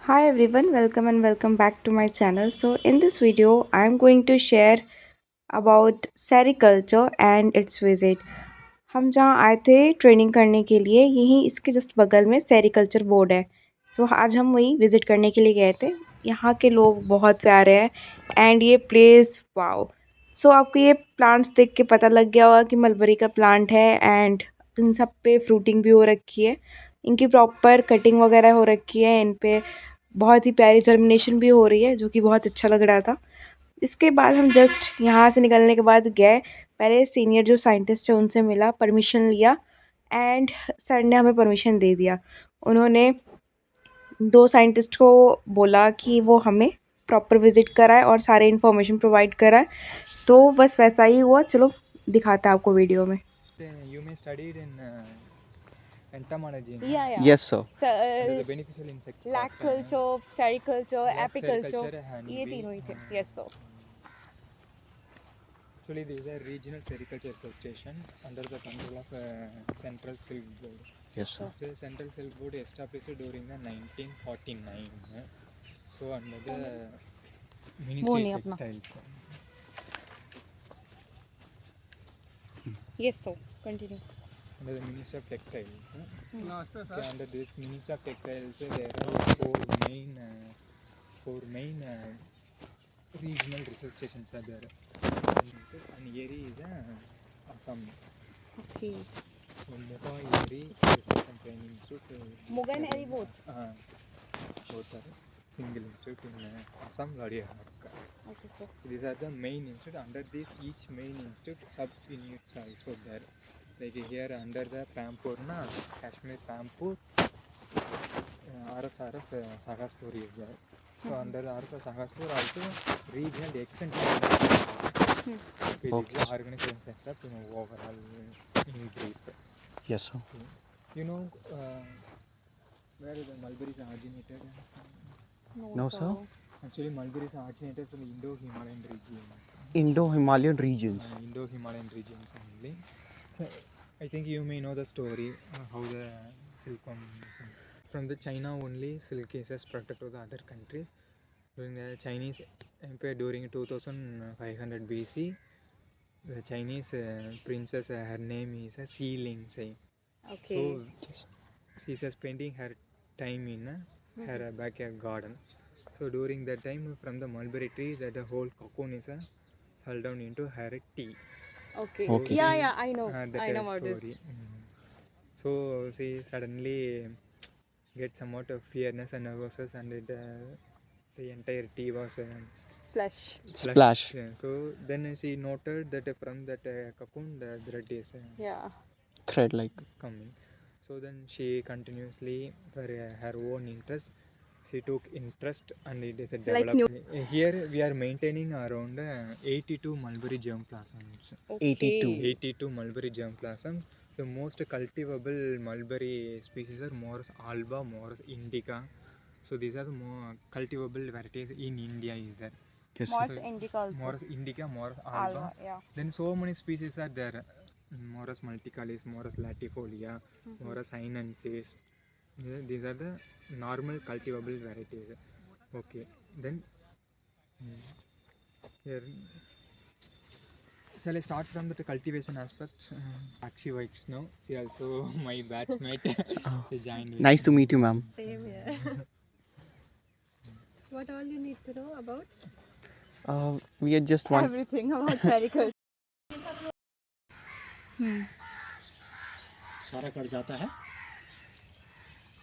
Hi everyone, welcome and welcome back to my channel. So in this video, I am going to share about sericulture and it's visit. हम जहाँ आए थे training करने के लिए, यहीं इसके जस्ट बगल में सेरिकल्चर बोर्ड है। तो आज हम वहीं विज़िट करने के लिए गए थे। यहाँ के लोग बहुत प्यारे हैं एंड ये प्लेस वाओ। सो आपको ये प्लांट्स देख के पता लग गया होगा कि मलबरी का प्लांट है एंड इन सब पे फ्रूटिंग भी हो रखी है। इनकी प्रॉपर कटिंग वगैरह हो रखी है। इन पे बहुत ही प्यारी जर्मिनेशन भी हो रही है, जो कि बहुत अच्छा लग रहा था। इसके बाद हम जस्ट यहाँ से निकलने के बाद गए, पहले सीनियर जो साइंटिस्ट है उनसे मिला, परमिशन लिया एंड सर ने हमें परमिशन दे दिया। उन्होंने दो साइंटिस्ट को बोला कि वो हमें प्रॉपर विजिट कराए और सारे इन्फॉर्मेशन प्रोवाइड कराए। तो बस वैसा ही हुआ। चलो दिखाते हैं आपको वीडियो में। You may studied in entomology, no? Yeah. Yes, sir. So, Under the beneficial insects part, lac culture, sericulture, lab apiculture, sericulture, honey ये bee, तीनों ही थे. Yes, sir. Actually, these are regional sericulture station under the control of Central Silk Board. Yes, sir. So, the Central Silk Board established during the 1949. So, under the Ministry of Textiles. Yes, sir. Continue. Under the Ministry of Textiles. Okay, under this Ministry of Textiles, there are four main regional research stations are there. And Yeri is Assam. Okay. So Muga Yeri Research and Training Institute. Muga and Eri both. Both are single institute in Assam, Gadia. Okay, sir. These are the main institute. Under this, each main institute sub units are also there. Like here under the Pampurna, Kashmir Pampur, RSRS Sagaspur is there. So under the RSRS Sagaspur also regional extent. Okay. This is the organization setup overall in brief. Yes, sir. Okay. You know where the mulberries are originated? No, sir. Actually, mulberries are originated from the Indo-Himalayan regions. Indo-Himalayan regions. Indo-Himalayan regions only. So, I think you may know the story how the silkworm from the China only silk is spread to the other countries. During the Chinese Empire during 2500 BC, the Chinese princess, her name is Xi Ling Sai. Okay. So she is spending her time in her backyard garden. So during that time, from the mulberry tree, that the whole cocoon is fell down into her tea. Okay. Okay. Yeah, I know. That I know about story. this. So she suddenly get somewhat of fearness and nervousness, and the entire tea was Splash. Splash. Yeah. So then she noted that from that cocoon the blood is Yeah. Thread like. coming. So then she continuously, for her own interest, she took interest and it is a Like development. Here we are maintaining around 82 mulberry germplasms. Okay. 82 mulberry germplasm. The most cultivable mulberry species are Morus alba, Morus indica. So these are the more cultivable varieties in India is there. Yes, Morus indica also. Morus indica, Morus alba. Yeah. Then so many species are there. Morus multicalis, Morus latifolia, Morus sinensis. These are the normal cultivable varieties. Okay. Then here shall I start from the cultivation aspect? Akshi Vaishnav, she also my batchmate. She joined with Nice to meet you, ma'am. Same here. What all you need to know about? We are just one. Everything about sericulture. सारा cut जाता है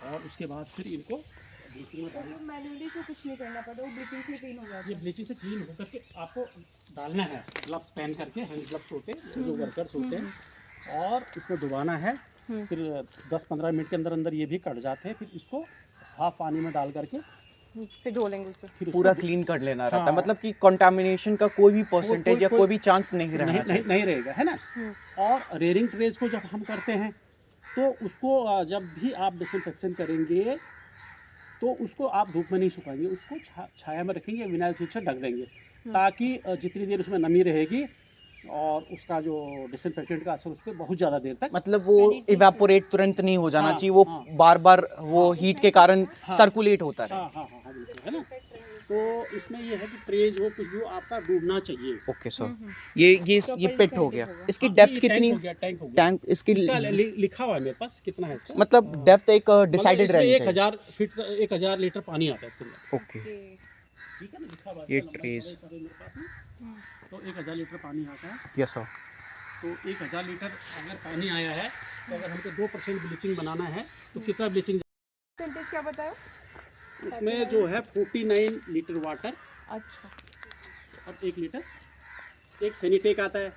और उसके बाद फिर इनको bleaching में डालना। मैनुअली से कुछ नहीं करना पड़ता, वो ब्लीचिंग से क्लीन हो जाता ये ब्लीचिंग से क्लीन हो करके आपको डालना है, ग्लव्स पहन करके, हैंड ग्लव्स होते हैं जो वर्कर्स होते हैं, और इसको डुबाना है। फिर 10-15 मिनट के अंदर अंदर ये भी कट जाते हैं। फिर इसको साफ पानी में डाल करके फिर धोलेंगे उससे। फिर पूरा उसको क्लीन कर लेना रहता है, हाँ। मतलब कि कंटामिनेशन का कोई भी परसेंटेज या कोई- कोई भी चांस नहीं रहना चाहिए। नहीं रहेगा, है ना। और रेयरिंग ट्रेज को जब हम करते हैं तो उसको जब भी आप डिसइंफेक्शन करेंगे तो उसको आप धूप में नहीं सुखाएंगे, उसको छाया में रखेंगे, विनाइल शीट से ढक देंगे, ताकि जितनी देर उसमें नमी रहेगी और उसका जो डिसइंफेक्टेंट का असर उस पर बहुत ज़्यादा देर तक मतलब वो इवेपोरेट तुरंत नहीं हो जाना हाँ, चाहिए, वो हाँ। बार बार वो हीट के कारण हाँ। सर्कुलेट होता रहे। हाँ हाँ हाँ हाँ बिल्कुल है ना। तो इसमें ये है कि ट्रे जो कुछ भी हो आपका डूबना चाहिए। ओके सर, ये पिट हो गया। इसकी हाँ, डेप्थ ये कितनी? टैंक हो गया, टैंक हो गया। टैंक इसकी इसका लिखा हुआ है मेरे पास कितना है इसका। मतलब डेप्थ एक डिसाइडेड मतलब रहनी इसमें चाहिए। 1000 फीट 1000 लीटर पानी आता है इसके अंदर। ओके, ठीक है ना, लिखा हुआ है ये इसका लंबाई ट्रेस। चौड़ाई सारे मेरे पास में। तो 1000 लीटर पानी आता है। Yes sir. तो 1000 लीटर अगर पानी आया है तो अगर हमको 2% ब्लीचिंग बनाना है तो कितना ब्लीचिंग? परसेंटेज क्या बताया? उसमें जो है 49 लीटर वाटर अच्छा। और 1 लीटर एक सैनिटेक आता है।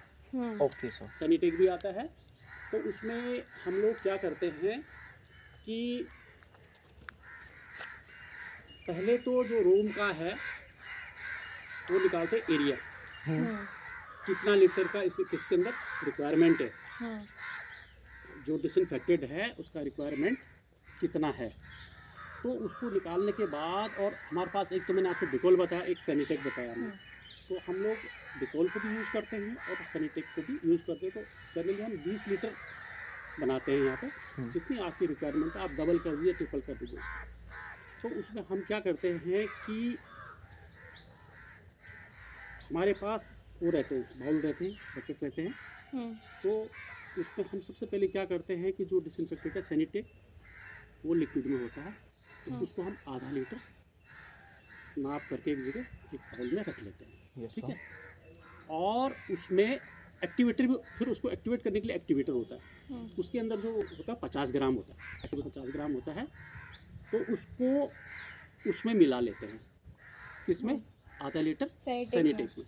Okay sir. सैनिटेक भी आता है। तो उसमें हम लोग क्या करते हैं कि पहले तो जो रूम का है वो निकालते एरिया, कितना लीटर का इसके अंदर रिक्वायरमेंट है, जो डिसइंफेक्टेड है उसका रिक्वायरमेंट कितना है। तो उसको निकालने के बाद, और हमारे पास एक तो मैंने आपको डिकोल बताया, एक सैनिटेक बताया हमने। तो हम लोग डिकोल को भी यूज़ करते हैं और सैनिटेक को भी यूज़ करते हैं। तो जनरली हम 20 लीटर बनाते हैं यहाँ पे। जितनी आपकी रिक्वायरमेंट है आप डबल कर दीजिए, ट्रिपल कर दीजिए। तो उसमें हम क्या करते हैं कि हमारे पास वो रहते हैं, बाउल रहते हैं, बकेट रहते हैं। तो उसमें हम सबसे पहले क्या करते हैं कि जो डिसइंफेक्टेड है सैनिटेक वो लिक्विड में होता है, तो उसको हम आधा लीटर नाप करके एक जगह एक बाउल में रख लेते हैं। ठीक है। और उसमें एक्टिवेटर भी, फिर उसको एक्टिवेट करने के लिए एक्टिवेटर होता है। उसके अंदर जो होता है 50 ग्राम होता है, 50 ग्राम होता है। तो उसको उसमें मिला लेते हैं, किसमें? आधा लीटर सैनिटेक में।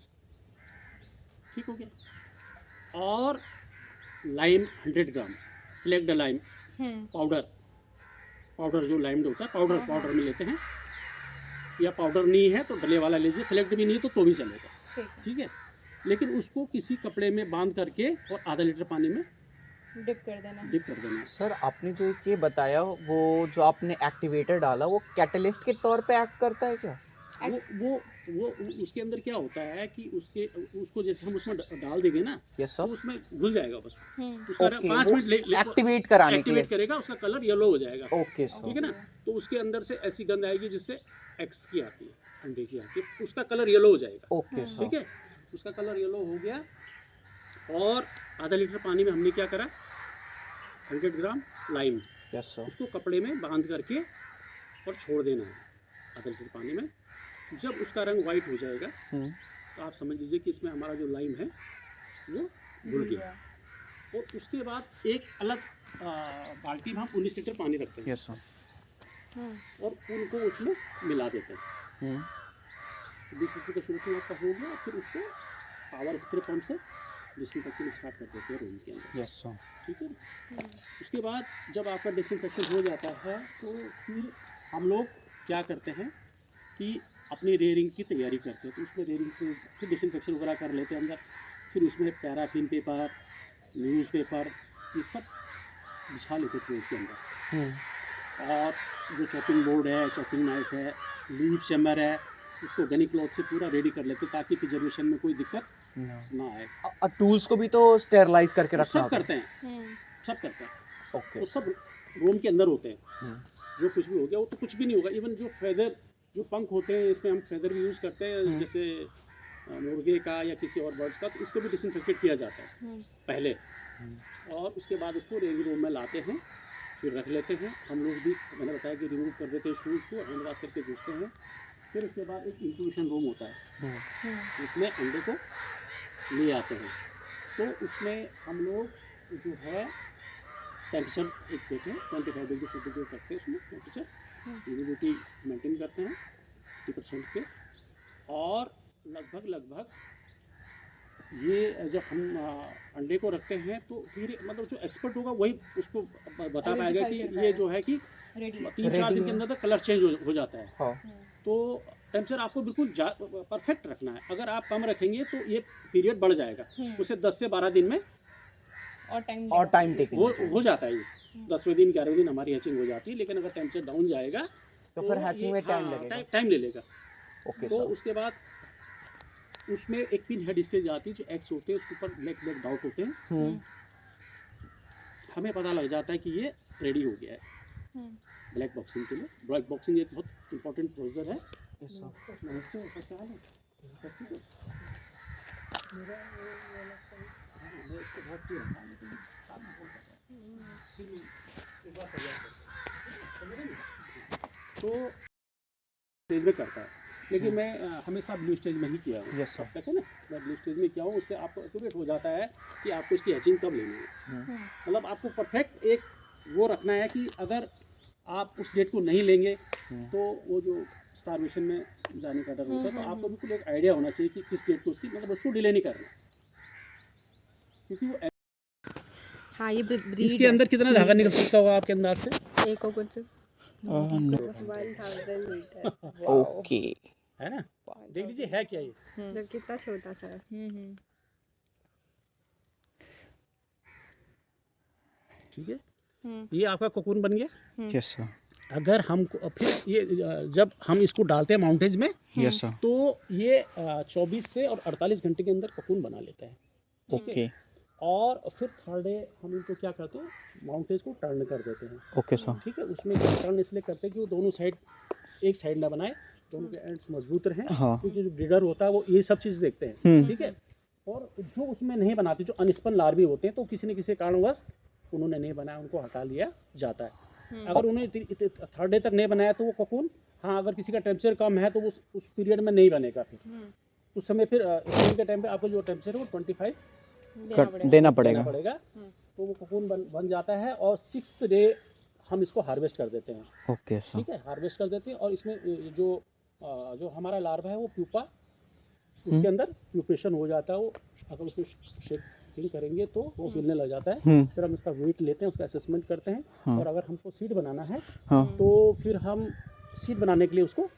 ठीक हो गया। और लाइम 100 ग्राम, सिलेक्ट लाइम पाउडर जो लाइम होता है पाउडर में लेते हैं, या पाउडर नहीं है तो डले वाला लीजिए, सेलेक्ट भी नहीं है तो भी चलेगा। ठीक है। लेकिन उसको किसी कपड़े में बांध करके और आधा लीटर पानी में डिप कर देना। डिप कर देना। सर आपने जो ये बताया, वो जो आपने एक्टिवेटर डाला वो कैटलिस्ट के तौर पे एक्ट करता है क्या? वो उसके अंदर क्या होता है कि उसको जैसे हम उसमें डाल देंगे ना, यस तो सर। उसमें घुल जाएगा बस। उसका ओके, 5 मिनट एक्टिवेट कराने के लिए। एक्टिवेट करेगा, उसका कलर येलो हो जाएगा। Okay sir. ठीक है ना। तो उसके अंदर से ऐसी गंध आएगी जिससे एक्स की आती है, अंडे की आती है, उसका कलर येलो हो जाएगा। Okay sir. ठीक है। उसका कलर येलो हो गया। और आधा लीटर पानी में हमने क्या करा, 100 ग्राम लाइम, यस सर। उसको कपड़े में बांध करके और छोड़ देना है आधा लीटर पानी में। जब उसका रंग वाइट हो जाएगा तो आप समझ लीजिए कि इसमें हमारा जो लाइम है वो घुल गया। और उसके बाद एक अलग बाल्टी में हम 19 लीटर पानी रखते हैं, यस सर। और उनको उसमें मिला देते हैं। 20 लीटर का सोल्यूशन आपका हो गया। फिर उसको पावर स्प्रे पंप से डिसइंफेक्शन स्टार्ट कर देते हैं रूम के अंदर। Yes sir. ठीक है। उसके बाद जब आपका डिसइंफेक्शन हो जाता है तो फिर हम लोग क्या करते हैं कि अपनी रेयरिंग की तैयारी करते हैं। तो उसमें रेयरिंग को फिर डिसइंफेक्शन वगैरह कर लेते हैं अंदर। फिर उसमें पैराफिन पेपर, न्यूज़पेपर, ये सब बिछा लेते थे उसके अंदर। और जो चॉपिंग बोर्ड है, चॉपिंग नाइफ है, लीफ चैम्बर है, उसको गनी क्लॉथ से पूरा रेडी कर लेते ताकि प्रिजर्वेशन में कोई दिक्कत ना आए। टूल्स को भी तो स्टेरलाइज करके तो रखना सब होता है। करते हैं, सब करते हैं। ओके। वो सब रूम के अंदर होते हैं। जो कुछ भी हो गया वो तो कुछ भी नहीं होगा। इवन जो फेदर, जो पंख होते हैं, इसमें हम फेदर भी यूज़ करते हैं, जैसे मुर्गे का या किसी और बर्ड्स का, तो उसको भी डिसइंफेक्टेड किया जाता है पहले। और उसके बाद उसको रेंज रूम में लाते हैं, फिर रख लेते हैं। हम लोग भी, मैंने बताया कि रिमूव कर देते हैं शूज़ को, हैंड वॉश करके घुसते हैं। फिर उसके बाद एक इंक्यूबेशन रूम होता है, उसमें अंडे को ले आते हैं। तो उसमें हम लोग जो है टेम्परेचर एक देते हैं, 25 डिग्री सेंटीग्रेड रखते हैं उसमें टेम्परेचर, ह्यूमिडिटी मेंटेन करते हैं 50% के। और लगभग ये जब हम अंडे को रखते हैं तो फिर मतलब जो एक्सपर्ट होगा वही उसको बता पाएगा कि ये जो है कि 3-4 दिन के अंदर तक कलर चेंज हो जाता है। हाँ। तो टेम्परेचर आपको बिल्कुल परफेक्ट रखना है। अगर आप कम रखेंगे तो ये पीरियड बढ़ जाएगा, उसे 10 से 12 दिन में और टाइम टेकिंग हो जाता है। ये 10वें दिन 11वें दिन हमारी हैचिंग हो जाती है। लेकिन अगर टेम्परेचर डाउन जाएगा तो फिर हैचिंग में टाइम लगेगा। टाइम ले लेगा। ओके तो सर। उसके बाद उसमें एक पिन हेड स्टेज आती है, जो एक्स होते हैं उसके ऊपर ब्लैक ब्लैक डॉट होते हैं। हमें पता लग जाता है कि ये रेडी हो गया है ब्लैक बॉक्सिंग के लिए। ब्लैक बॉक्सिंग एक बहुत इंपॉर्टेंट प्रोसीजर है। तो स्टेज में करता है, लेकिन मैं हमेशा ब्लू स्टेज में ही किया हूँ। Yes sir. ठीक है ना, मैं ब्लू स्टेज में किया हूँ। उससे आपको एक्यूरेट हो जाता है कि आपको इसकी एचिंग कब लेनी है। मतलब आपको परफेक्ट एक वो रखना है कि अगर आप उस डेट को नहीं लेंगे तो वो जो स्टारवेशन में जाने का डर होता है। तो आपको बिल्कुल एक आइडिया होना चाहिए कि किस डेट को उसकी, मतलब उसको डिले नहीं करना, क्योंकि वो हाँ ये ब्रीड इसके अंदर कितना धागा निकल सकता होगा आपके अंदाज से? एक और कुछ 1000 लीटर ओके। है ना, देख लीजिए है क्या ये। जो कितना छोटा सा है। ठीक है, ये आपका कोकून बन गया। Yes sir. अगर हम फिर ये जब हम इसको डालते हैं माउंटेज में, यस सर। तो ये 24 से और 48 घंटे के अंदर कोकून बना लेता है। ओके। और फिर थर्ड डे हम इनको क्या करते हैं, माउंटेज को टर्न कर देते हैं। Okay sir. ठीक है, उसमें टर्न इसलिए करते हैं कि वो दोनों साइड एक साइड ना बनाए, दोनों के एंड्स मजबूत रहें। हाँ। क्योंकि जो ब्रीडर होता है वो ये सब चीज़ देखते हैं। ठीक है, और जो उसमें नहीं बनाते, जो अनस्पन लार्वी होते हैं, तो किसी न किसी कारणवश उन्होंने नहीं बनाया, उनको हटा लिया जाता है। अगर उन्हें थर्ड डे तक नहीं बनाया तो वो कोकून, हाँ अगर किसी का टेम्परेचर कम है तो वो उस पीरियड में नहीं बनेगा। फिर उस समय फिर स्प्रिंग के टाइम पे आपको जो टेम्परेचर है वो 25 देना पड़ेगा। तो वो कोकून बन जाता है। और 6th डे हम इसको हार्वेस्ट कर देते हैं। Okay sir. ठीक है, हार्वेस्ट कर देते हैं। और इसमें जो हमारा लार्वा है वो प्यूपा, उसके अंदर प्यूपेशन हो जाता है। वो अगर उसको शेकिंग करेंगे तो वो हिलने लग जाता है। फिर हम इसका वेट लेते हैं, उसका असेसमेंट करते हैं। और अगर हमको सीड बनाना है तो फिर हम सीड बनाने के लिए उसको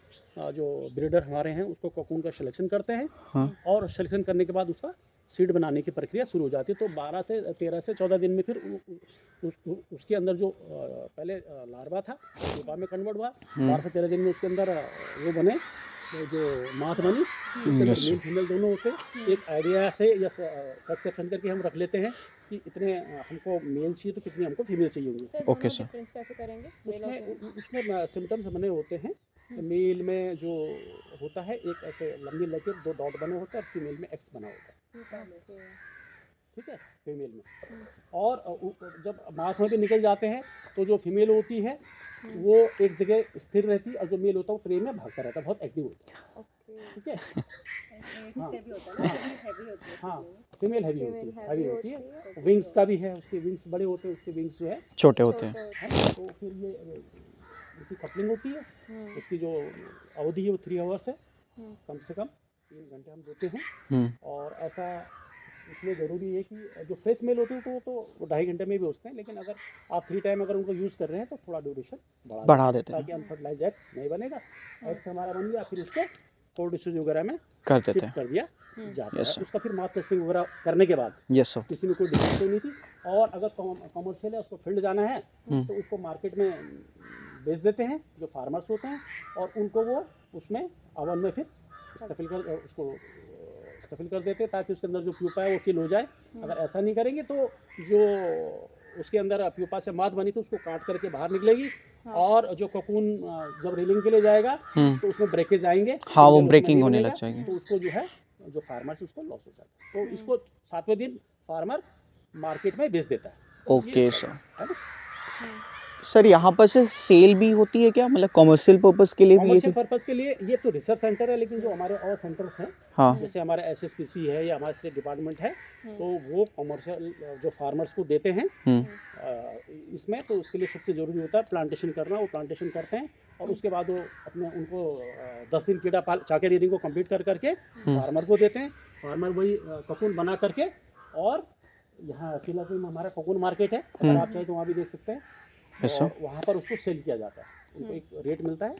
जो ब्रीडर हमारे हैं उसको कोकून का सिलेक्शन करते हैं। और सिलेक्शन करने के बाद उसका सीड बनाने की प्रक्रिया शुरू हो जाती है। तो 12 से 13 से 14 दिन में फिर उसके अंदर जो पहले लार्वा था प्यूपा में कन्वर्ट हुआ। 12 से 13 दिन में उसके अंदर वो बने, जो माथ बनी। उसके अंदर मेल फीमेल दोनों होते हैं। एक आइडिया से या सक्सेप्शन करके हम रख लेते हैं कि इतने हमको मेल चाहिए तो कितनी हमको फीमेल चाहिए होंगी। Okay sir. कैसे करेंगे? उसमें सिम्टम्स बने होते हैं। मेल में जो होता है एक ऐसे लंबी लकीर 2 डॉट बने होते हैं, और फीमेल में एक्स बना होता है। ठीक है, फीमेल में। और जब माथ में भी निकल जाते हैं तो जो फीमेल होती है वो एक जगह स्थिर रहती है, और जो मेल होता है वो ट्रेन में भागता रहता है, बहुत एक्टिव होता है। ठीक है, हाँ फीमेल हैवी होती है। विंग्स का भी है, उसके विंग्स बड़े होते हैं, उसके विंग्स जो है छोटे होते हैं। तो फिर ये उसकी कपलिंग होती है। उसकी जो अवधि है वो 3 आवर्स है, कम से कम 3 घंटे हम देते हैं। और ऐसा इसलिए ज़रूरी है कि जो फ्रेश मेल होती है तो वो 2.5 घंटे में भी होते हैं। लेकिन अगर आप 3 टाइम अगर उनको यूज़ कर रहे हैं तो थोड़ा ड्यूरेशन बढ़ा देते हैं, ताकि अनफर्टिलाइज एग्स नहीं बनेगा। एग्स हमारा बन गया, फिर उसको कोल्ड स्टोरेज वगैरह में शिफ्ट कर दिया जाता है। उसका फिर मार्क टेस्टिंग वगैरह करने के बाद किसी में कोई दिक्कत नहीं थी। और अगर कमर्शियल है, उसको फील्ड जाना है तो उसको मार्केट में बेच देते हैं जो फार्मर्स होते हैं, और उनको वो उसमें ओवन में फिर स्टफिल कर देते हैं, ताकि उसके अंदर जो प्यूपा है वो किल हो जाए। अगर ऐसा नहीं करेंगे तो जो उसके अंदर प्यूपा से माद बनी तो उसको काट करके बाहर निकलेगी। और जो कोकून जब रीलिंग के लिए जाएगा तो उसमें ब्रेकेज आएंगे। हाँ, वो ब्रेकिंग होने लग जाएगी, तो उसको जो है जो फार्मर उसको लॉस हो जाता है। तो इसको 7वें दिन फार्मर मार्केट में बेच देता है। Okay sir. सर यहाँ पर से सेल भी होती है क्या, मतलब कमर्शियल पर्पस के लिए भी? कमर्शियल पर्पस के लिए ये तो रिसर्च सेंटर है, लेकिन जो हमारे और सेंटर्स हैं, हाँ, जैसे हमारे SSPC है या हमारे स्टेट डिपार्टमेंट है, तो वो कमर्शियल जो फार्मर्स को देते हैं इसमें। तो उसके लिए सबसे ज़रूरी होता है प्लांटेशन करना। वो प्लांटेशन करते हैं और उसके बाद वो अपने उनको 10 दिन कीड़ा चाके रीडिंग को कंप्लीट कर करके फार्मर को देते हैं। फार्मर वही कोकून बना करके, और यहाँ सीलापुर में हमारा कोकून मार्केट है, अगर आप चाहें तो वहाँ भी देख सकते हैं। और वहाँ पर उसको सेल किया जाता है, उनको एक रेट मिलता है।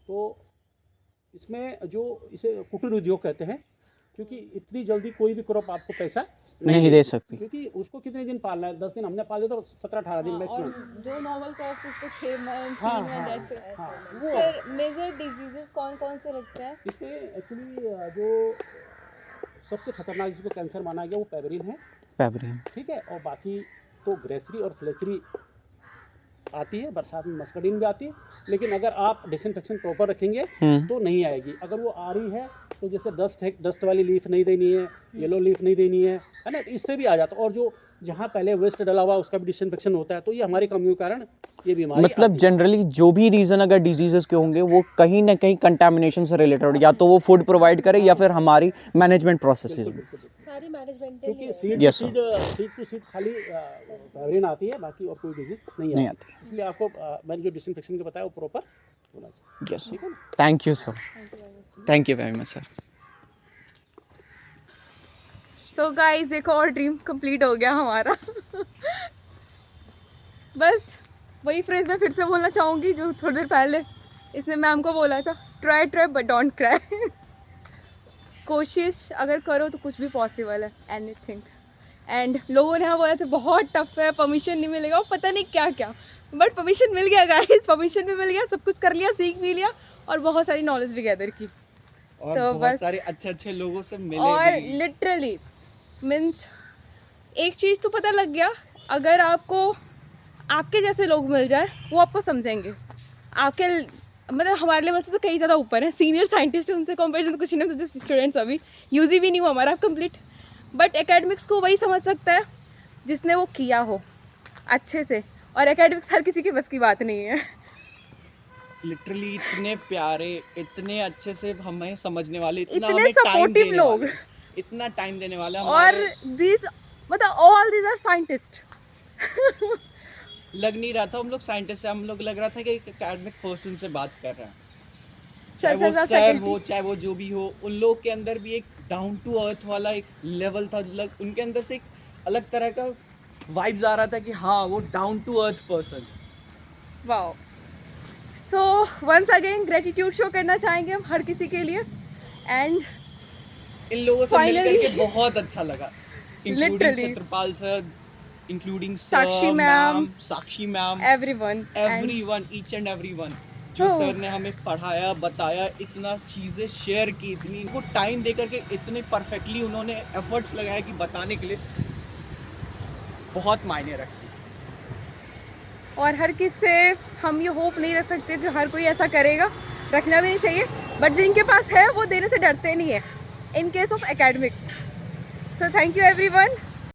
तो इसमें जो इसे कुटीर उद्योग कहते हैं, क्योंकि इतनी जल्दी कोई भी क्रॉप आपको पैसा नहीं दे सकती, क्योंकि उसको कितने दिन पालना है। 10 दिन हमने पाल दिया तो 17-18 दिन मैक्सिमम। जो नॉर्मल क्रॉप्स उसको 6 मंथ 3 मंथ ऐसे। सर मेजर डिजीजेस कौन कौन से लगते हैं इसमें? एक्चुअली जो सबसे खतरनाक जिसको कैंसर माना गया वो पेबरिन है, पेबरिन। ठीक है। और बाकी तो ग्रेसरी और फ्लेचरी आती है, बरसात में मस्कडिन भी आती है, लेकिन अगर आप डिसइंफेक्शन प्रॉपर रखेंगे तो नहीं आएगी। अगर वो आ रही है तो जैसे डस्ट वाली लीफ नहीं देनी है, येलो लीफ नहीं देनी है ना, इससे भी आ जाता है। और जो जहाँ पहले वेस्ट डला हुआ उसका भी डिसइंफेक्शन होता है, तो ये हमारी कमियों के कारण ये बीमारी मतलब जनरली जो भी रीज़न अगर डिजीजेस के होंगे वो कहीं ना कहीं कंटामिनेशन से रिलेटेड, या तो वो फूड प्रोवाइड करे या फिर हमारी मैनेजमेंट प्रोसेसेस में। सारी मैनेजमेंट क्योंकि seed Yes, sir. To seed खाली पेबरिन आती है, बाकी और कोई डिजीज नहीं आती। इसलिए आपको मैंने जो डिसइंफेक्शन का बताया वो प्रॉपर होना चाहिए। यस, ठीक है ना? Thank you sir, thank you very much sir. So guys एक और ड्रीम कंप्लीट हो गया हमारा। बस वही फ्रेज मैं फिर से बोलना चाहूँगी जो थोड़ी देर पहले इसने मैम को बोला था, ट्राई बट डोंट क्राई। कोशिश अगर करो तो कुछ भी पॉसिबल है, एनीथिंग। एंड लोगों ने हाँ बोला था बहुत टफ है, परमिशन नहीं मिलेगा, वो पता नहीं क्या क्या, बट परमिशन मिल गया गाइस, परमिशन भी मिल गया, सब कुछ कर लिया, सीख भी लिया और बहुत सारी नॉलेज भी गैदर की। और तो बहुत बस सारे अच्छे लोगों से मिले और भी। लिटरली मीन्स एक चीज़ तो पता लग गया, अगर आपको आपके जैसे लोग मिल जाए वो आपको समझेंगे, आपके मतलब हमारे लेवल से तो कहीं ज़्यादा ऊपर है, सीनियर साइंटिस्ट उनसे कंपेरिजन तो कुछ ही नहीं समझे। स्टूडेंट्स अभी यूजी भी नहीं हुआ हमारा कंप्लीट, बट एकेडमिक्स को वही समझ सकता है जिसने वो किया हो अच्छे से, और एकेडमिक्स हर किसी के बस की बात नहीं है। लिटरली इतने प्यारे, इतने अच्छे से हमें समझने वाले, इतना इतने हमें टाइम सपोर्टिव देने लोग, वाले, इतना टाइम देने वाला और दिस मतलब ऑल दिस आर साइंटिस्ट। लग नहीं रहा था हम लोग साइंटिस्ट से, हम लोग लग रहा था कि एक एकेडमिक पर्सन से बात कर रहे हैं। चाहे वो सर हो, चाहे वो जो भी हो, उन लोग के अंदर भी एक डाउन टू अर्थ वाला एक लेवल था, उनके अंदर से एक अलग तरह का वाइब्स आ रहा था कि हाँ वो down to earth person. Wow. So once again gratitude show करना चाहेंगे हम हर किसी के लिए, एंड इन लोगों से मिल Finally. करके बहुत अच्छा लगा, including Literally. Chhatrapal sir, including Sakshi ma'am, Sakshi ma'am, everyone everyone, each and everyone जो Oh. सर ने हमें पढ़ाया, बताया, इतना चीज़ें शेयर की, इतनी को टाइम दे करके इतने परफेक्टली उन्होंने एफर्ट्स लगाया कि बताने के लिए बहुत मायने रखती। और हर किसी से हम ये होप नहीं रख सकते कि हर कोई ऐसा करेगा, रखना भी नहीं चाहिए, बट जिनके पास है वो देने से डरते नहीं है in case of academics. So thank you everyone.